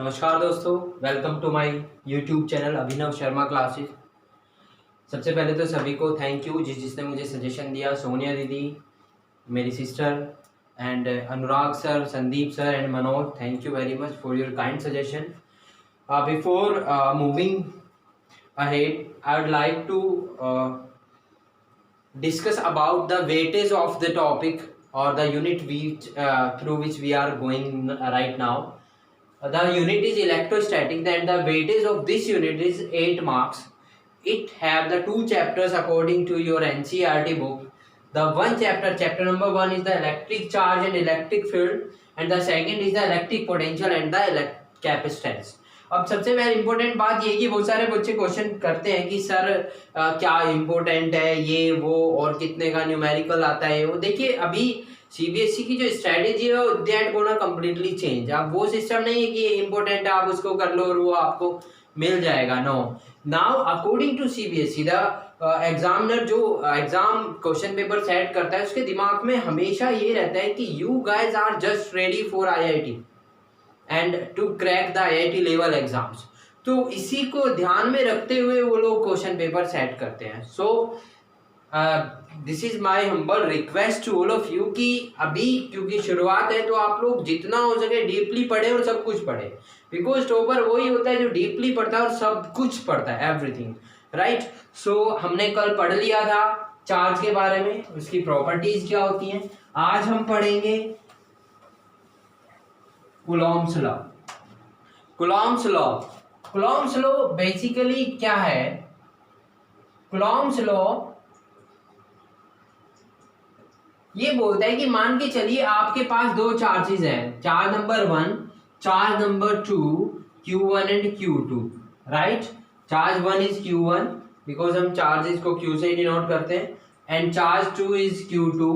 नमस्कार दोस्तों, welcome to my YouTube channel Abhinav Sharma classes. सबसे पहले तो सभी को थैंक यू जिसने मुझे सजेशन दिया, सोनिया दीदी, मेरी sister and Anurag sir, Sandeep sir and Manoj, thank you very much for your kind suggestion. Before moving ahead, I would like to discuss about the weightage of the topic or the unit through which we are going right now. The unit is electrostatic, then the weightage of this unit is 8 marks. It have the 2 chapters according to your NCERT book. The one chapter number 1 is the electric charge and electric field, and the second is the electric potential and the capacitance. अब सबसे पहले important बात ये कि बहुत सारे बच्चे question करते हैं कि सर क्या इम्पोर्टेंट है ये वो और कितने का न्यूमेरिकल आता है वो। देखिए अभी सीबीएसई की जो स्ट्रेटेजी है दैट गोना कम्प्लीटली चेंज। अब वो सिस्टम नहीं है कि इम्पोर्टेंट है आप उसको कर लो और वो आपको मिल जाएगा। No, now according to CBSE the examiner जो एग्जाम क्वेश्चन पेपर सेट करता है उसके दिमाग में हमेशा ये रहता है कि you guys are just ready for IIT and to crack the IIT level exams. तो इसी को ध्यान में रखते हुए वो लोग क्वेश्चन पेपर सेट करते हैं। So this is my humble request to all of you कि अभी क्योंकि शुरुआत है तो आप लोग जितना हो सके डीपली पढ़े और सब कुछ पढ़े, बिकॉज टॉपर वही होता है जो डीपली पढ़ता है और सब कुछ पढ़ता है, एवरीथिंग, राइट। सो हमने कल पढ़ लिया था चार्ज के बारे में, उसकी प्रॉपर्टीज क्या होती हैं। आज हम पढ़ेंगे Coulomb's law. Coulomb's law, Coulomb's law basically क्या है? कूलॉम्स लॉ ये बोलता है कि मान के चलिए आपके पास दो चार्जेस हैं, charge number 1, charge number 2, Q1 and Q2, right. Charge 1 is Q1 because हम चार्जेस को Q से डिनोट करते हैं, and charge 2 is Q2,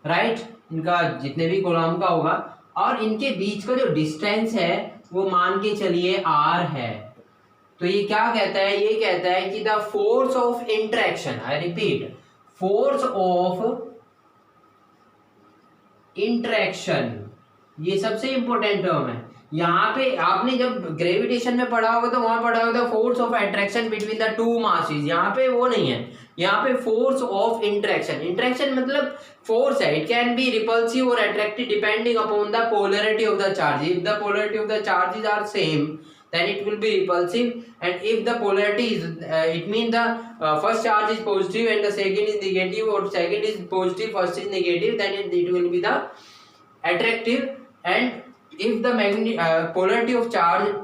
right. इनका जितने भी कॉलम का होगा और इनके बीच का जो डिस्टेंस है वो मान के चलिए R है। तो ये क्या कहता है? ये कहता है कि the force of interaction, I repeat, force of interaction, ये सबसे इंपॉर्टेंट टर्म है। यहाँ पे आपने जब ग्रेविटेशन में पढ़ा होगा तो वहां पढ़ा होगा force of attraction between the two masses, यहाँ पे वो नहीं है, यहाँ पे फोर्स ऑफ इंटरेक्शन। इंटरेक्शन मतलब फोर्स है, इट कैन बी रिपल्सिव और attractive depending upon the polarity of the charge. If the polarity of the charges are same then it will be repulsive, and if the polarity is it means the first charge is positive and the second is negative, or second is positive first is negative, then it will be the attractive, and if the polarity of charge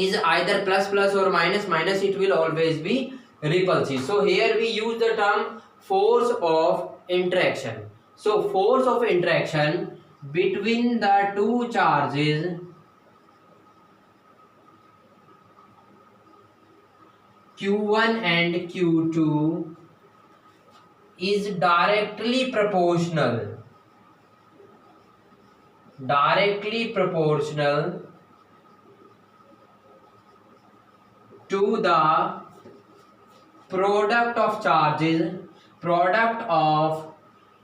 is either plus plus or minus minus, it will always be repulsive. So here we use the term force of interaction. So force of interaction between the two charges Q1 and Q2 is directly proportional to the product of charges, product of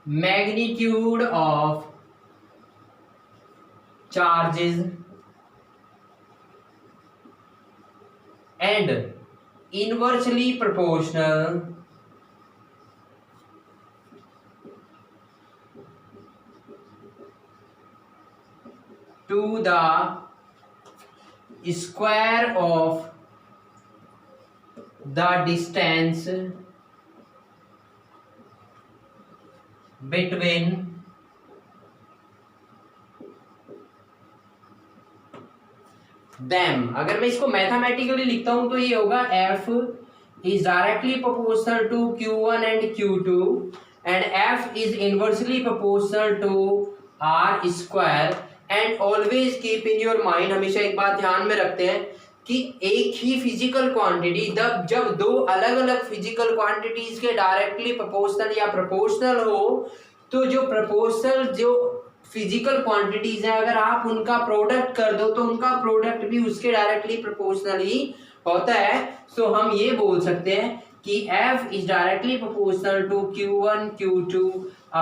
magnitude of charges, and inversely proportional to the square of the distance between them। अगर मैं इसको mathematically लिखता हूं तो ये होगा F is directly proportional to Q1 and Q2 and F is inversely proportional to R square, and always keep in your mind, हमेशा एक बात ध्यान में रखते हैं कि एक ही फिजिकल क्वांटिटी जब दो अलग अलग फिजिकल क्वांटिटीज के डायरेक्टली प्रोपोर्शनल या प्रोपोर्शनल हो तो जो प्रोपोर्शनल जो फिजिकल क्वांटिटीज हैं अगर आप उनका प्रोडक्ट कर दो तो उनका प्रोडक्ट भी उसके डायरेक्टली प्रोपोर्शनल ही होता है। सो हम ये बोल सकते हैं कि F is directly proportional to Q1 Q2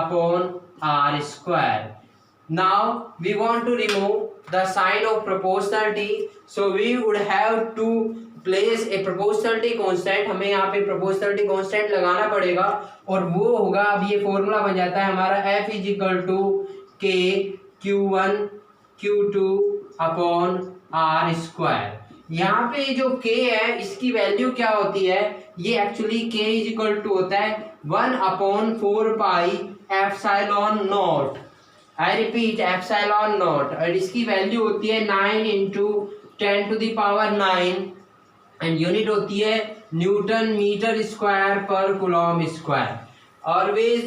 upon R square. Now we want to remove the sign of proportionality, so we would have to place a proportionality constant. हमें यहाँ पे proportionality constant लगाना पड़ेगा और वो होगा, अब ये फॉर्मूला बन जाता है हमारा F इज इक्वल टू के Q1 Q2 upon R square. यहाँ पे जो k है इसकी वैल्यू क्या होती है, ये actually k is equal to होता है 1/4 epsilon naught. I repeat epsilon naught, और इसकी वैल्यू होती है 9 इंटू 10⁹ एंड यूनिट होती है न्यूटन मीटर स्क्वायर पर coulomb square. Always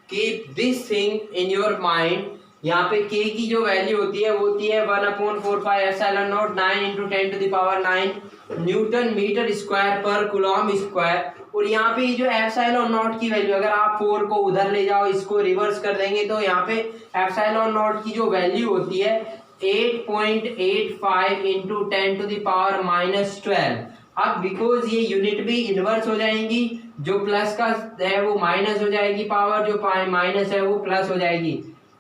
keep this thing in your mind. यहाँ पे k की जो वैल्यू होती है वो होती है 1/4 epsilon naught 9 into 10⁹ newton metre square पर कूलॉम स्क्वायर। और यहाँ पे जो एप्सिलॉन नॉट की वैल्यू, अगर आप 4 को उधर ले जाओ, इसको रिवर्स कर देंगे तो यहाँ पे एप्सिलॉन नॉट की जो वैल्यू होती है 8.85 इंटू 10⁻⁻12। अब बिकॉज ये यूनिट भी इनवर्स हो जाएंगी, जो प्लस का है वो माइनस हो जाएगी पावर, जो माइनस है वो प्लस हो जाएगी,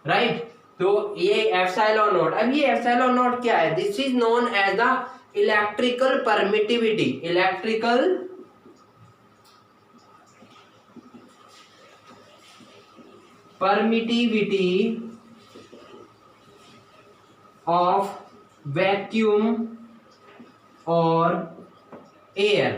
राइट। तो ये एप्सिलॉन नॉट, अब ये एप्सिलॉन नॉट क्या है, this is known as the electrical permittivity. Electrical permittivity of vacuum और एयर।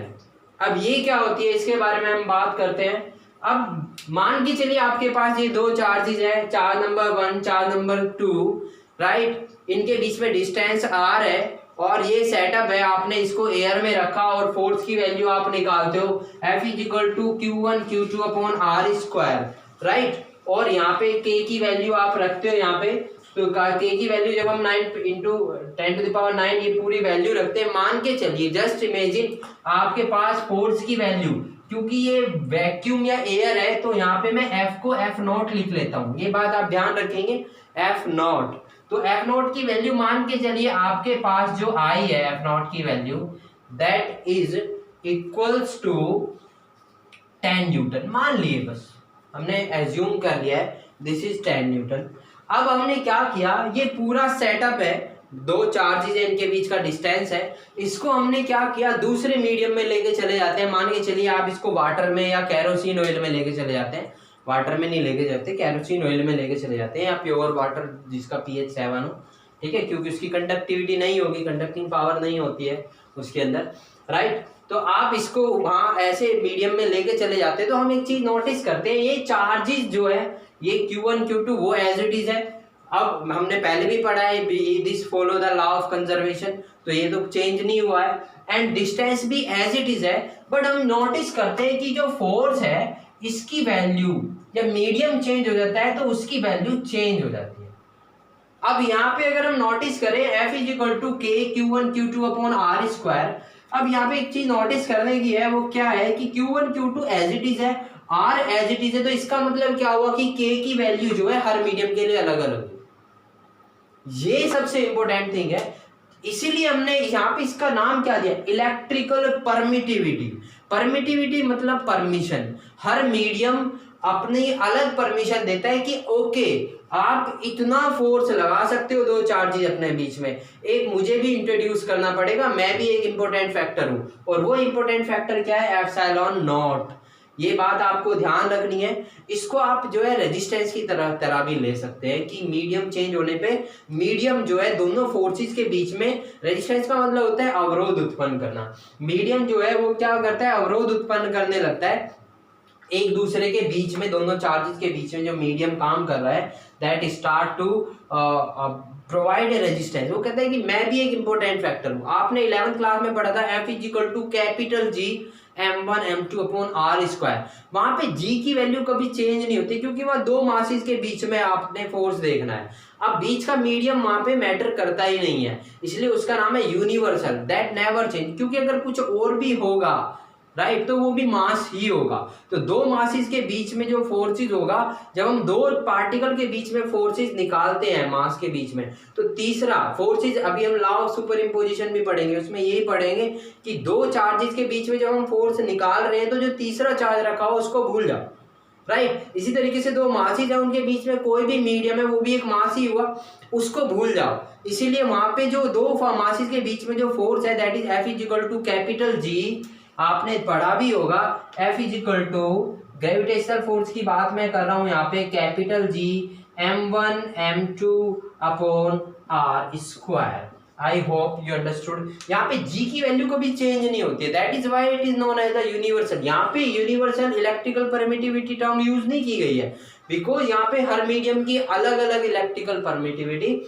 अब ये क्या होती है, इसके बारे में हम बात करते हैं। अब मान के चलिए आपके पास ये दो चार्जेस है, charge number 1 charge number 2, right. इनके बीच में डिस्टेंस r है और ये सेटअप है, आपने इसको एयर में रखा और फोर्स की वैल्यू आप निकालते हो F is equal to Q1 Q2 upon R square, right. और यहाँ पे k की वैल्यू आप रखते हो यहाँ पे, तो k की वैल्यू जब हम 9 इंटू 10⁹ ये पूरी वैल्यू रखते हैं। मान के चलिए, जस्ट इमेजिन आपके पास फोर्स की वैल्यू, क्योंकि ये वैक्यूम या एयर है तो यहाँ पे मैं F को F0 लिख लेता हूँ, ये बात आप ध्यान रखेंगे, F0। तो F0 की वैल्यू मान के चलिए आपके पास जो आई है F0 की value, that is equals to 10 newton. मान लिए, बस हमने एज्यूम कर लिया है दिस इज 10 न्यूटन। अब हमने क्या किया, ये पूरा सेटअप है, दो चार्जेस है, इनके बीच का डिस्टेंस है, इसको हमने क्या किया दूसरे मीडियम में लेके चले जाते हैं। मान के चलिए आप इसको वाटर में या कैरोसिन ऑयल में लेके चले जाते हैं, वाटर में नहीं लेके जाते, कैरोसिन ऑयल में लेके चले जाते हैं, या प्योर वाटर जिसका pH 7 हो, ठीक है, क्योंकि उसकी कंडक्टिविटी नहीं होगी, कंडक्टिंग पावर नहीं होती है उसके अंदर, राइट। तो आप इसको वहाँ ऐसे मीडियम में लेके चले जाते हैं। तो हम एक चीज नोटिस करते हैं, ये चार्जेस जो है ये Q1 Q2 वो एज इट इज है। अब हमने पहले भी पढ़ा है this follow the law of conservation, तो ये तो चेंज नहीं हुआ है, एंड डिस्टेंस भी एज इट इज है। बट हम नोटिस करते हैं कि जो फोर्स है इसकी वैल्यू जब मीडियम चेंज हो जाता है तो उसकी वैल्यू चेंज हो जाती है। अब यहाँ पे अगर हम नोटिस करें F इज इक्वल टू के Q1 Q2 upon R square. अब यहाँ पे एक चीज नोटिस करने की है, वो क्या है कि Q1 Q2 as it is है, R एज इट इज है, तो इसका मतलब क्या हुआ कि K की वैल्यू जो है हर मीडियम के लिए अलग अलग है। ये सबसे इंपॉर्टेंट थिंग है, इसीलिए हमने यहाँ पे इसका नाम क्या दिया, इलेक्ट्रिकल परमिटिविटी। परमिटिविटी मतलब परमिशन, हर मीडियम अपनी अलग परमिशन देता है कि ओके आप इतना फोर्स लगा सकते हो दो चार्जेस अपने बीच में। एक मुझे भी इंट्रोड्यूस करना पड़ेगा, मैं भी एक इंपॉर्टेंट फैक्टर हूं, और वो इंपॉर्टेंट फैक्टर क्या है, एप्सिलॉन नॉट। ये बात आपको ध्यान रखनी है। इसको आप जो है रेजिस्टेंस की तरह भी ले सकते हैं कि मीडियम चेंज होने पे मीडियम जो है दोनों फोर्सेस के बीच में, रेजिस्टेंस का मतलब होता है अवरोध उत्पन्न करना। मीडियम जो है वो क्या करता है, अवरोध उत्पन्न करने लगता है एक दूसरे के बीच में, दोनों चार्जेस के बीच में जो मीडियम काम कर रहा है, that start to provide a resistance. वो कहता है कि मैं भी एक इंपॉर्टेंट फैक्टर हूँ। आपने 11th क्लास में पढ़ा था F is equal to capital G m1 m2 upon R square. वहां पे G की वैल्यू कभी चेंज नहीं होती, क्योंकि वहां दो मासेस के बीच में आपने फोर्स देखना है। अब बीच का मीडियम वहां पे मैटर करता ही नहीं है, इसलिए उसका नाम है यूनिवर्सल, दैट नेवर चेंज। क्योंकि अगर कुछ और भी होगा, राइट, तो वो भी मास ही होगा। तो दो मासेस के बीच में जो फोर्सेस होगा, जब हम दो पार्टिकल के बीच में फोर्सेस निकालते हैं मास के बीच में, तो तीसरा फोर्सेस, अभी हम लॉ ऑफ सुपर इम्पोजिशन भी पढ़ेंगे, उसमें यही पढ़ेंगे कि दो चार्जेस के बीच में जब हम फोर्स निकाल रहे हैं तो जो तीसरा चार्ज रखा हो उसको भूल जाओ, राइट। इसी तरीके से दो मासेज है, उनके बीच में कोई भी मीडियम है वो भी एक मास ही हुआ, उसको भूल जाओ। इसीलिए वहां पे जो दो मासेज के बीच में जो फोर्स है that is F is equal to capital G, आपने पढ़ा भी होगा। F is equal to gravitational force की बात मैं कर रहा हूं यहाँ पे, capital G m1 m2 upon r square. I hope you understood. यहाँ पे G की वैल्यू कभी चेंज नहीं होती है, that is why it is known as the universal. यहाँ पे universal electrical permittivity term use नहीं की गई है, बिकॉज यहाँ पे हर मीडियम की अलग अलग इलेक्ट्रिकल परमिटिविटी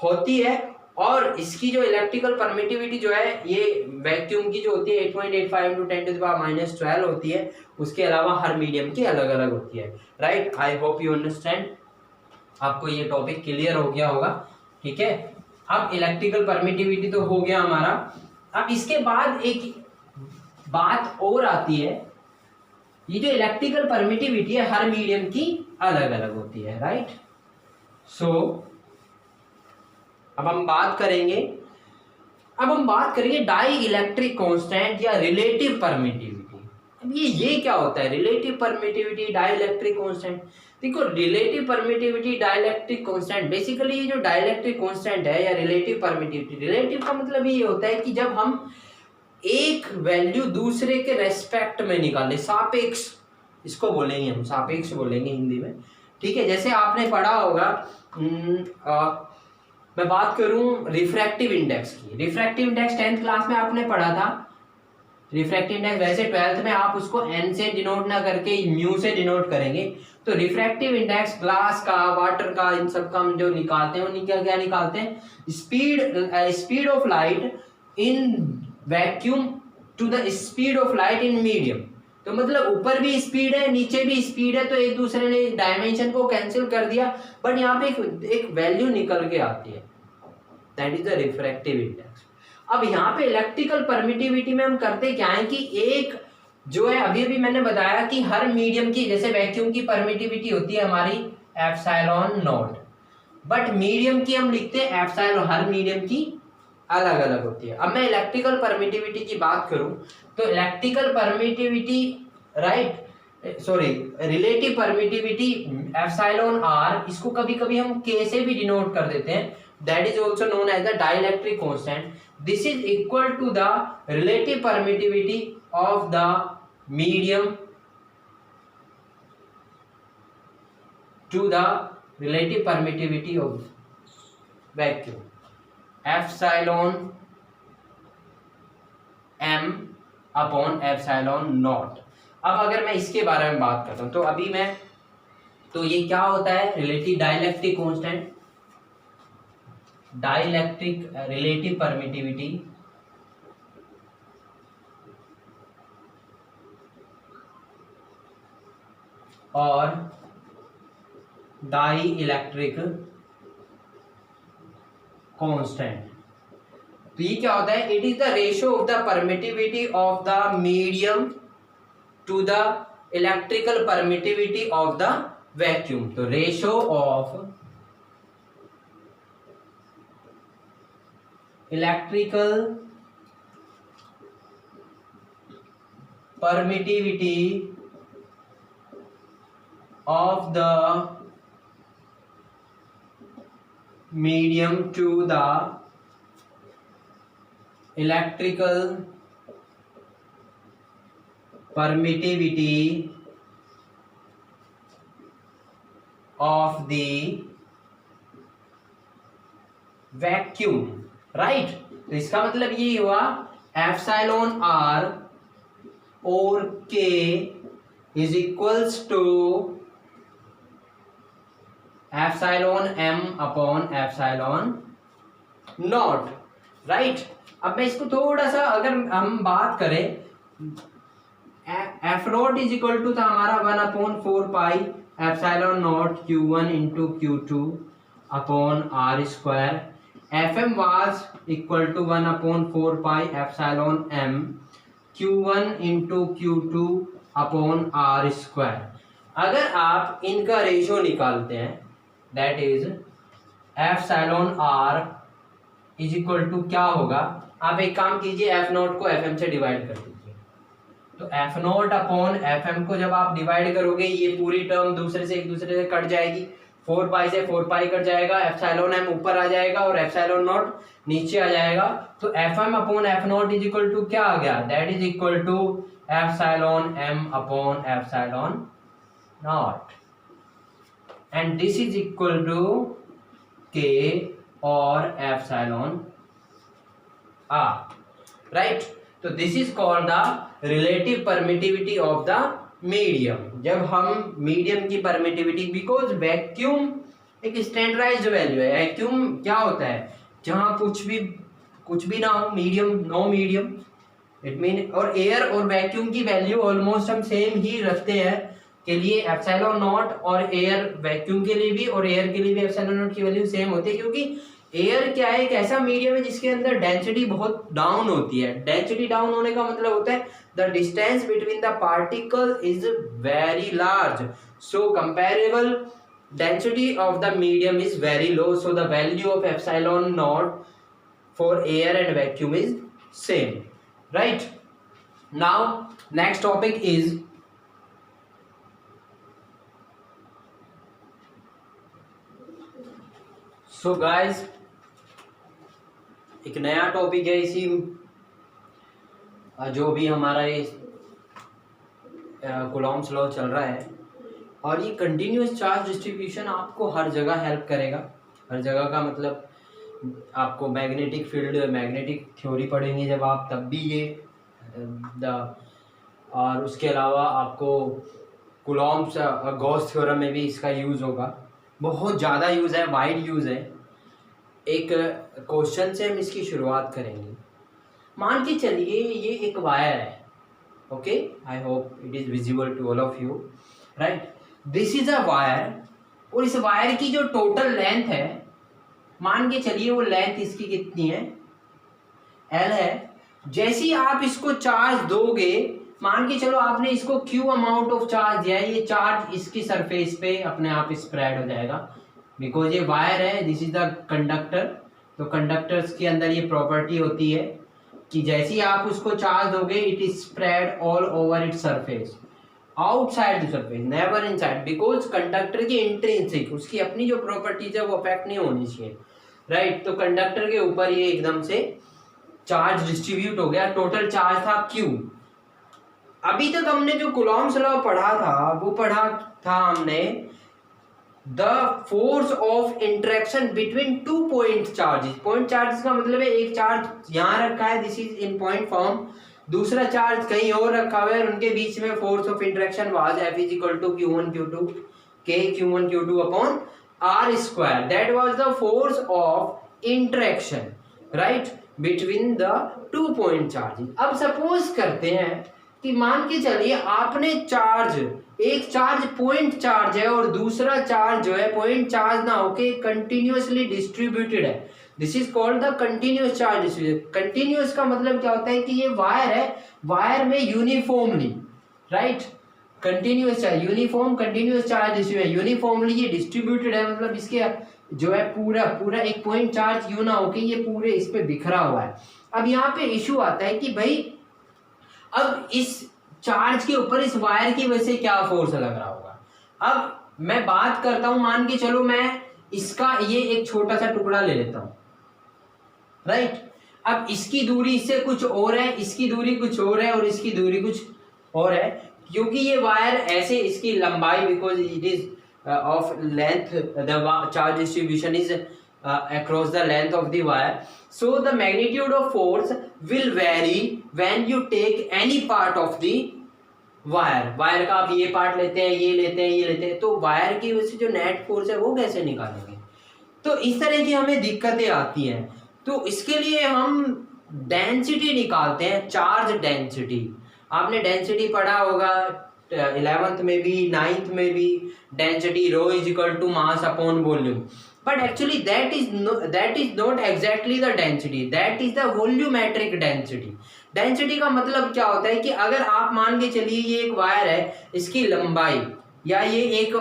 होती है। और इसकी जो इलेक्ट्रिकल परमिटिविटी जो है ये वैक्यूम की जो होती है 8.85 इंटू 10⁻⁻12 होती है, उसके अलावा हर मीडियम की अलग अलग होती है। Right, I hope you understand. आपको ये टॉपिक क्लियर हो गया होगा, ठीक है। अब इलेक्ट्रिकल परमिटिविटी तो हो गया हमारा। अब इसके बाद एक बात और आती है, ये जो इलेक्ट्रिकल परमिटिविटी है हर मीडियम की अलग अलग होती है, राइट। सो अब हम बात करेंगे डाई इलेक्ट्रिक कांस्टेंट या रिलेटिव परमिटिविटी। अब ये क्या होता है relative permittivity, dielectric constant? देखो, relative permittivity, dielectric constant, basically ये जो डाइलेक्ट्रिक कांस्टेंट है या रिलेटिव परमिटिविटी, रिलेटिव का मतलब ये होता है कि जब हम एक वैल्यू दूसरे के रेस्पेक्ट में निकालें, सापेक्ष इसको बोलेंगे हम, सापेक्ष बोलेंगे हिंदी में, ठीक है। जैसे आपने पढ़ा होगा, मैं बात करूं रिफ्रैक्टिव इंडेक्स की। रिफ्रैक्टिव इंडेक्स 10th क्लास में आपने पढ़ा था। रिफ्रैक्टिव इंडेक्स वैसे 12th में आप उसको n से डिनोट ना करके म्यू से डिनोट करेंगे। तो रिफ्रैक्टिव इंडेक्स ग्लास का, वाटर का, इन सब का हम जो निकालते हैं वो क्या निकालते हैं, speed of light in vacuum to the speed of light in medium. तो मतलब ऊपर भी स्पीड है नीचे भी स्पीड है, तो एक दूसरे ने डायमेंशन को कैंसिल कर दिया, बट यहाँ पे एक वैल्यू निकल के आती है, that is the refractive index. अब यहाँ पे इलेक्ट्रिकल परमिटिविटी में हम करते क्या है कि एक जो है अभी मैंने बताया कि हर मीडियम की, जैसे वैक्यूम की परमिटिविटी होती है हमारी एप्सिलॉन नॉट, बट मीडियम की हम लिखते हैं एप्सिलॉन, हर मीडियम की अलग अलग होती है। अब मैं इलेक्ट्रिकल परमिटिविटी की बात करूं तो electrical permittivity, right, sorry, relative permittivity epsilon r, इसको कभी कभी हम k से भी डिनोट कर देते हैं, that is also known as the dielectric constant. This is equal to the relative permittivity of the medium to the relative permittivity of vacuum, epsilon m upon epsilon naught. अब अगर मैं इसके बारे में बात करता हूं तो ये क्या होता है relative dielectric constant, dielectric relative permittivity और डाई इलेक्ट्रिक कांस्टेंट। तो ये क्या होता है, it is the ratio of the permittivity of the medium to the electrical permittivity of the vacuum. तो ratio of electrical permittivity of the medium to the electrical permittivity of the vacuum, right? तो इसका मतलब ये हुआ epsilon r और k is equals to epsilon m upon epsilon naught, right. अब मैं इसको थोड़ा सा अगर हम बात करें, F naught is equal to था हमारा 1/4 epsilon naught q1 into q2 upon r square. F M was equal to 1/4 epsilon m q1 into q2 upon r square. अगर आप इनका रेशियो निकालते हैं that is epsilon r is equal to क्या होगा, आप एक काम कीजिए एफ नॉट को एफ एम से डिवाइड कर दीजिए, तो F naught upon F M को जब आप डिवाइड करोगे ये पूरी टर्म दूसरे से एक दूसरे से कट जाएगी, 4 पाई से 4 पाई कट जाएगा, एप्सिलॉन एम ऊपर आ जाएगा और एप्सिलॉन नॉट नीचे आ जाएगा। तो F M upon F naught is equal to क्या आ गया, that is equal to epsilon M upon epsilon naught, and this is equal to K और एप्सिलॉन आर, राइट। तो this is called the relative permittivity of the medium. जब हम medium की permittivity, because vacuum एक standardized value है। Vacuum क्या होता है, जहां कुछ भी ना हो, medium, no medium, it mean, और एयर और वैक्यूम की वैल्यू ऑलमोस्ट हम सेम ही रखते हैं के लिए एप्सिलॉन नॉट, और एयर वैक्यूम के लिए भी और एयर के लिए भी एप्सिलॉन नॉट की वैल्यू सेम होती है, क्योंकि एयर क्या है, एक ऐसा मीडियम है जिसके अंदर डेंसिटी बहुत डाउन होती है। डेंसिटी डाउन होने का मतलब होता है the distance between the particle is very large, so comparable density of the medium is very low, so the value of epsilon not for air and vacuum is same, right. Now next topic is so guys, एक नया topic है इसी जो भी हमारा ये Coulomb's law चल रहा है, और ये कंटिन्यूअस चार्ज डिस्ट्रीब्यूशन आपको हर जगह हेल्प करेगा। हर जगह का मतलब आपको मैग्नेटिक फील्ड, मैग्नेटिक थ्योरी पढ़ेंगे जब आप, तब भी ये और उसके अलावा आपको कूलॉम्स गॉस थ्योरम में भी इसका यूज़ होगा। बहुत ज़्यादा यूज़ है, वाइड यूज़ है। एक क्वेश्चन से हम इसकी शुरुआत करेंगे। मान के चलिए ये एक वायर है, okay, I hope it is visible to all of you, right. This is a wire, और इस वायर की जो टोटल लेंथ है, मान के चलिए वो लेंथ इसकी कितनी है, एल है। जैसे ही आप इसको चार्ज दोगे, मान के चलो आपने इसको क्यू अमाउंट ऑफ चार्ज दिया है, ये चार्ज इसकी सरफेस पे अपने आप स्प्रेड हो जाएगा, बिकॉज ये वायर है, दिस इज द कंडक्टर। तो कंडक्टर्स के अंदर ये प्रॉपर्टी होती है कि जैसे ही आप उसको चार्ज दोगे, it is spread all over its surface, outside the surface, never inside, because conductor की इंट्रिंसिक, उसकी अपनी जो प्रॉपर्टीज है वो अफेक्ट नहीं होनी चाहिए, राइट। तो कंडक्टर के ऊपर ये एकदम से चार्ज डिस्ट्रीब्यूट हो गया, टोटल चार्ज था क्यू। अभी तक हमने जो कूलॉम्स लॉ पढ़ा था, वो पढ़ा था हमने the force of interaction between two point charges. Point charges का मतलब है एक चार्ज यहाँ रखा है, this is in point form, दूसरा चार्ज कहीं और रखा हुआ है, और उनके बीच में force of interaction was F is equal to Q1 Q2 K Q1 Q2 upon R square, that was the force of interaction, right, between the two point charges. अब सपोज करते हैं कि मान के चलिए आपने चार्ज, एक चार्ज पॉइंट चार्ज है और दूसरा चार्ज जो है पॉइंट चार्ज ना होके कंटिन्यूअसली डिस्ट्रीब्यूटेड है, this is called the continuous charge distribution. Continuous का मतलब क्या होता है कि ये वायर है, वायर में uniformly, right, continuous charge, uniform continuous charge distribution, uniformly ये डिस्ट्रीब्यूटेड है, मतलब इसके जो है पूरा एक पॉइंट चार्ज यूं ना होके ये पूरे इस पे बिखरा हुआ है। अब यहाँ पे इशू आता है कि भाई अब इस चार्ज के ऊपर इस वायर की वजह से क्या फोर्स लग रहा होगा। अब मैं बात करता हूं, मान के चलो मैं इसका ये एक छोटा सा टुकड़ा ले लेता हूं, राइट। अब इसकी दूरी इससे कुछ और है, इसकी दूरी कुछ और है, और इसकी दूरी कुछ और है, क्योंकि ये वायर ऐसे, इसकी लंबाई, because it is of length, the charge distribution is across the length of the wire, so the magnitude of force will vary when you take any part of the wire। Wire का आप ये part लेते हैं, ये लेते हैं, ये लेते हैं, तो वायर की वजह से जो नेट फोर्स है वो कैसे निकालेंगे। तो इस तरह की हमें दिक्कतें आती हैं। तो इसके लिए हम डेंसिटी निकालते हैं, चार्ज डेंसिटी। आपने डेंसिटी पढ़ा होगा 11th में भी, 9th में भी, density rho is equal to mass upon volume. But actually that is not exactly the density, that is the volumetric density। Density का मतलब क्या होता है कि अगर आप मान के चलिए ये एक वायर है, इसकी लंबाई, या ये एक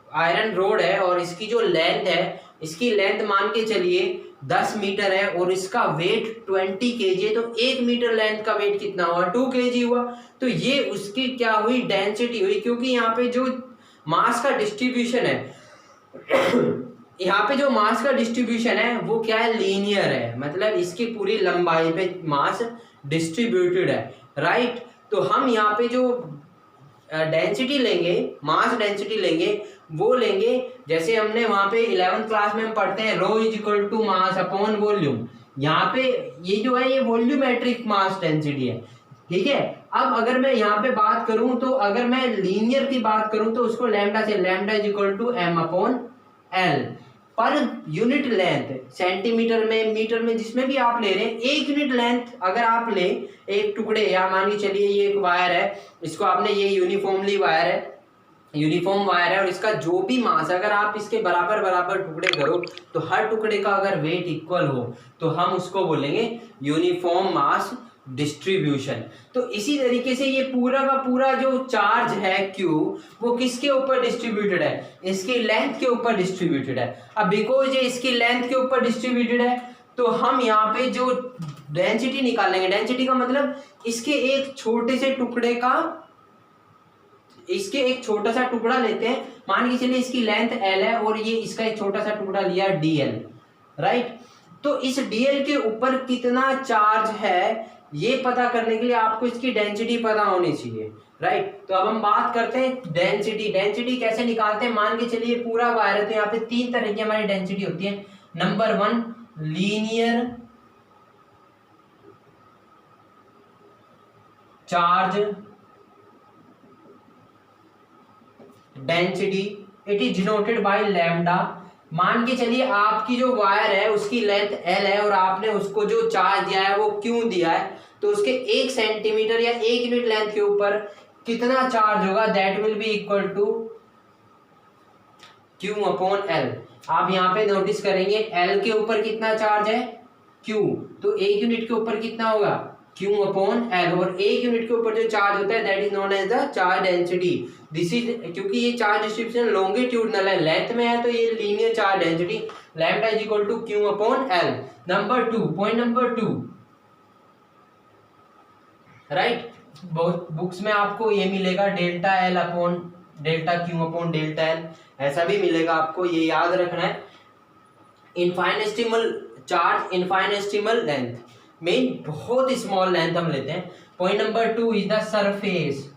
आयरन रोड है और इसकी जो लेंथ है, इसकी लेंथ मान के चलिए 10 मीटर है और इसका वेट 20 kg है, तो 1 मीटर लेंथ का वेट कितना हुआ, 2 kg हुआ। तो ये उसकी क्या हुई, डेंसिटी हुई, क्योंकि यहाँ पे जो मास का डिस्ट्रीब्यूशन है यहाँ पे जो मास का डिस्ट्रीब्यूशन है वो क्या है, लीनियर है, मतलब इसकी पूरी लंबाई पे मास डिस्ट्रीब्यूटेड है, राइट। तो हम यहाँ पे जो डेंसिटी लेंगे, मास डेंसिटी लेंगे, वो लेंगे जैसे हमने वहां पे 11th क्लास में हम पढ़ते हैं rho is equal to mass upon volume. यहाँ पे ये जो है ये वॉल्यूमेट्रिक मास डेंसिटी है, ठीक है। अब अगर मैं यहाँ पे बात करूं तो अगर मैं लीनियर की बात करूं तो उसको लैम्डा से, lambda is equal to M upon L per unit length, centimetre में, मीटर में, जिसमें भी आप ले रहे हैं, 1 यूनिट लेंथ अगर आप ले, एक टुकड़े, या मान के चलिए ये एक वायर है, इसको आपने, ये यूनिफॉर्मली वायर है, यूनिफॉर्म वायर है, और इसका जो भी मास, अगर आप इसके बराबर बराबर टुकड़े करो तो हर टुकड़े का अगर वेट इक्वल हो तो हम उसको बोलेंगे यूनिफॉर्म मास डिस्ट्रीब्यूशन। तो इसी तरीके से ये पूरा का पूरा जो चार्ज है Q, वो किसके ऊपर डिस्ट्रीब्यूटेड है, इसकी लेंथ के ऊपर डिस्ट्रीब्यूटेड है। अब बिकॉज ये इसकी लेंथ के ऊपर डिस्ट्रीब्यूटेड है तो हम यहाँ पे जो डेंसिटी निकालेंगे, डेंसिटी का मतलब इसके एक छोटे से टुकड़े का, इसके एक छोटा सा टुकड़ा लेते हैं, मान के चलिए इसकी लेंथ L है और ये इसका एक छोटा सा टुकड़ा लिया DL, राइट। तो इस DL के ऊपर कितना चार्ज है ये पता करने के लिए आपको इसकी डेंसिटी पता होनी चाहिए, राइट। तो अब हम बात करते हैं डेंसिटी। डेंसिटी कैसे निकालते हैं, मान के चलिए पूरा वायर है तो यहाँ पे 3 तरह की हमारी डेंसिटी होती है। Number 1 linear charge density, it is denoted by lambda. मान के चलिए आपकी जो वायर है उसकी लेंथ L है और आपने उसको जो चार्ज दिया है वो Q दिया है, तो उसके 1 सेंटीमीटर या 1 यूनिट लेंथ के ऊपर कितना चार्ज होगा, that will be equal to Q upon L। आप यहाँ पे नोटिस करेंगे L के ऊपर कितना चार्ज है Q, तो 1 यूनिट के ऊपर कितना होगा Q अपॉन L, और 1 यूनिट के ऊपर जो चार्ज होता है that is known as the charge density. This is, क्योंकि ये चार्ज डिस्ट्रीब्यूशन लॉन्गिट्यूडनल है, लेंथ में है, तो ये linear charge density lambda is equal to Q upon L। Number 2, point number 2, right, books में आपको ये मिलेगा delta L upon delta Q upon delta L, ऐसा भी मिलेगा आपको, ये याद रखना है। Infinitesimal charge, infinitesimal length, mean बहुत स्मॉल लेंथ हम लेते हैं। Point number 2 is the surface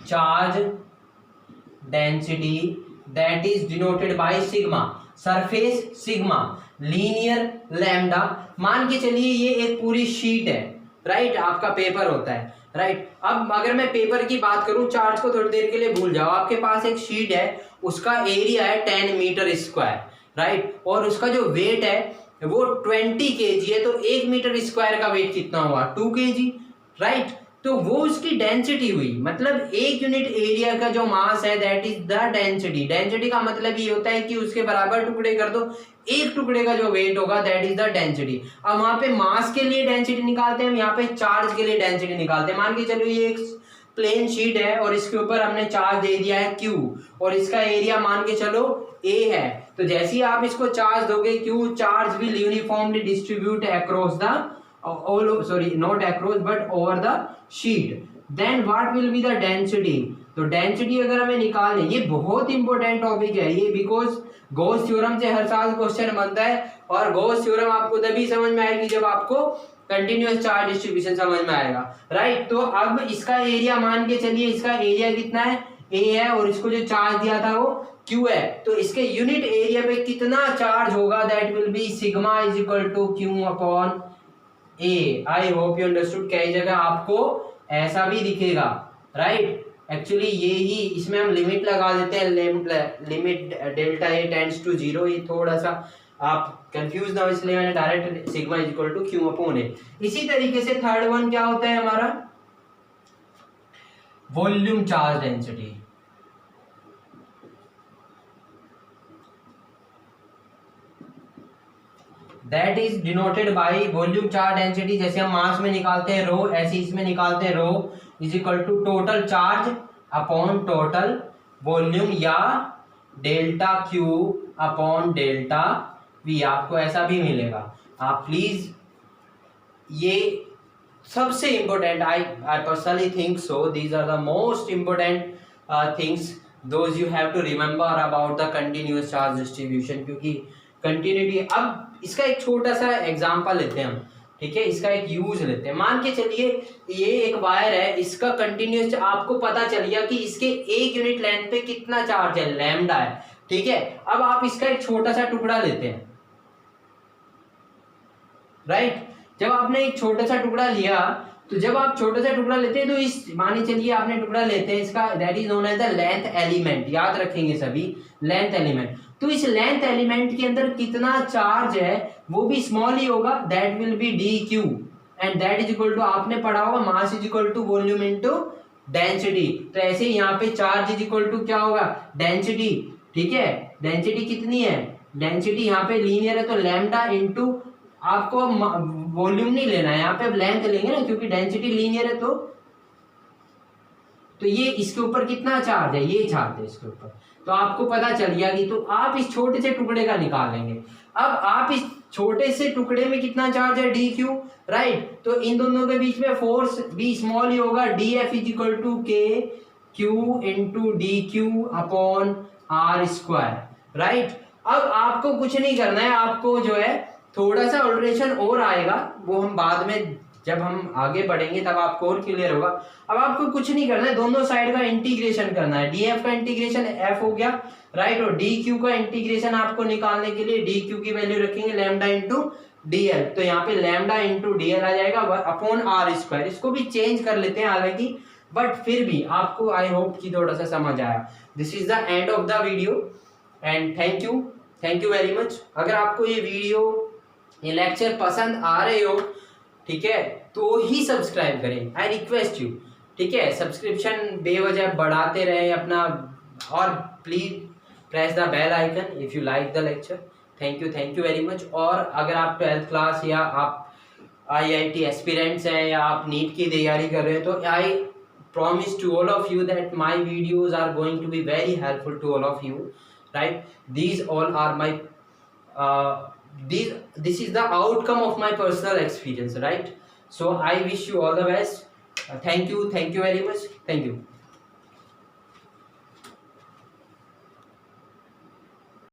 charge density that is denoted by sigma, surface sigma, linear lambda. मान के चलिए ये एक पूरी शीट है, राइट, आपका पेपर होता है, राइट। अब अगर मैं पेपर की बात करूं, चार्ज को थोड़ी देर के लिए भूल जाओ, आपके पास एक शीट है, उसका एरिया है 10 मीटर स्क्वायर, राइट, और उसका जो वेट है वो 20 kg है, तो 1 मीटर स्क्वायर का वेट कितना हुआ, 2 kg, राइट। तो वो उसकी डेंसिटी हुई, मतलब 1 यूनिट एरिया का जो मास है that is the density. Density का मतलब ये होता है कि उसके बराबर टुकड़े कर दो, एक टुकड़े का जो वेट होगा दैट इज द डेंसिटी। अब वहां पे मास के लिए डेंसिटी निकालते हैं, हम यहाँ पे चार्ज के लिए डेंसिटी निकालते हैं। मान के चलो ये एक प्लेन शीट है और इसके ऊपर हमने चार्ज दे दिया है Q, और इसका एरिया मान के चलो A है, तो जैसे ही आप इसको चार्ज दोगे Q charge will uniformly distribute across the not across but over the sheet, then what will be the density। तो डेंसिटी अगर हमें निकालनी, ये बहुत इंपॉर्टेंट टॉपिक है ये, बिकॉज गॉस थ्योरम से हर साल क्वेश्चन बनता है, और गॉस थ्योरम आपको तभी समझ में आएगी जब आपको कंटिन्यूअस चार्ज डिस्ट्रीब्यूशन समझ में आएगा, राइट। तो अब इसका एरिया मान के चलिए, इसका एरिया कितना है, A है, और इसको जो चार्ज दिया था वो Q है, तो इसके यूनिट एरिया पे कितना चार्ज होगा, that will be sigma is equal to Q upon A। I hope you understood. कई जगह आपको ऐसा भी दिखेगा, राइट, एक्चुअली ये ही, इसमें हम लिमिट लगा देते हैं, limit delta A tends to 0, ये थोड़ा सा आप कंफ्यूज ना हो, इसलिए मैंने direct sigma is equal to Q upon A। इसी तरीके से थर्ड वन क्या होता है हमारा, volume charge density. That is denoted by volume charge density, जैसे हम मास में निकालते हैं रो, ऐसे इसमें निकालते हैं rho is equal to total charge upon total volume, या delta q upon delta v, आपको ऐसा भी मिलेगा। आप प्लीज ये सबसे important, I personally think so these are the most important things those you have to remember about the continuous charge distribution, क्योंकि continuity. अब इसका एक छोटा सा एग्जांपल लेते हैं हम, ठीक है, इसका एक यूज लेते हैं। मान के चलिए ये एक वायर है, इसका कंटिन्यूअस, आपको पता चल गया कि इसके 1 यूनिट लेंथ पे कितना चार्ज है, लैम्डा है, ठीक है। अब आप इसका एक छोटा सा टुकड़ा लेते हैं, राइट। जब आपने एक छोटा सा टुकड़ा लिया, तो जब आप छोटा सा टुकड़ा लेते हैं तो इस, मानिए चलिए आपने टुकड़ा लेते हैं इसका, that is known as the length element, याद रखेंगे सभी, लेंथ एलिमेंट। तो इस लेंथ एलिमेंट के अंदर कितना चार्ज है वो भी स्मॉल ही होगा, that will be D Q, and that is equal to, आपने पढ़ा होगा mass is equal to volume into density. तो ऐसे ही यहाँ पे चार्ज इज इक्वल टू क्या होगा, डेंसिटी, ठीक है। डेंसिटी कितनी है, डेंसिटी यहाँ पे लीनियर है तो लैम्डा इनटू, आपको वॉल्यूम नहीं लेना है यहाँ पे, अब लेंथ लेंगे ना, क्योंकि डेंसिटी लीनियर है। तो ये इसके ऊपर कितना चार्ज है, ये चार्ज है इसके ऊपर, तो आपको पता चल गया कि, तो आप इस छोटे से टुकड़े का निकाल लेंगे। अब आप इस छोटे से टुकड़े में कितना चार्ज है, डी क्यू, राइट। तो इन दोनों के बीच में फोर्स भी स्मॉल ही होगा, d f is equal to k q into d q upon r square, right. अब आपको कुछ नहीं करना है, आपको जो है थोड़ा सा ऑल्टरेशन और आएगा, वो हम बाद में जब हम आगे बढ़ेंगे तब आपको और क्लियर होगा। अब आपको कुछ नहीं करना है, दोनों साइड का इंटीग्रेशन करना है। डी एफ का इंटीग्रेशन एफ हो गया, राइट, और डी क्यू का इंटीग्रेशन आपको निकालने के लिए डी क्यू की वैल्यू रखेंगे लैम्डा इंटू डी एल, तो यहाँ पे लैम्डा इंटू डी एल आ जाएगा अपॉन आर स्क्वायर। इसको भी चेंज कर लेते हैं हालांकि, बट फिर भी आपको आई होप कि थोड़ा सा समझ आया। This is the end of the video and thank you very much. अगर आपको ये वीडियो, ये लेक्चर पसंद आ रहे हो, ठीक है, तो ही सब्सक्राइब करें, आई रिक्वेस्ट यू, ठीक है। सब्सक्रिप्शन बेवजह बढ़ाते रहे अपना, और please press the bell icon if you like the lecture. Thank you very much. और अगर आप 12th क्लास या आप IIT एस्पिरेंट्स हैं या आप नीट की तैयारी कर रहे हैं, तो आई promise to all of you that my videos are going to be very helpful to all of you, right? These all are my this is the outcome of my personal experience, right? So I wish you all the best. Thank you very much. Thank you.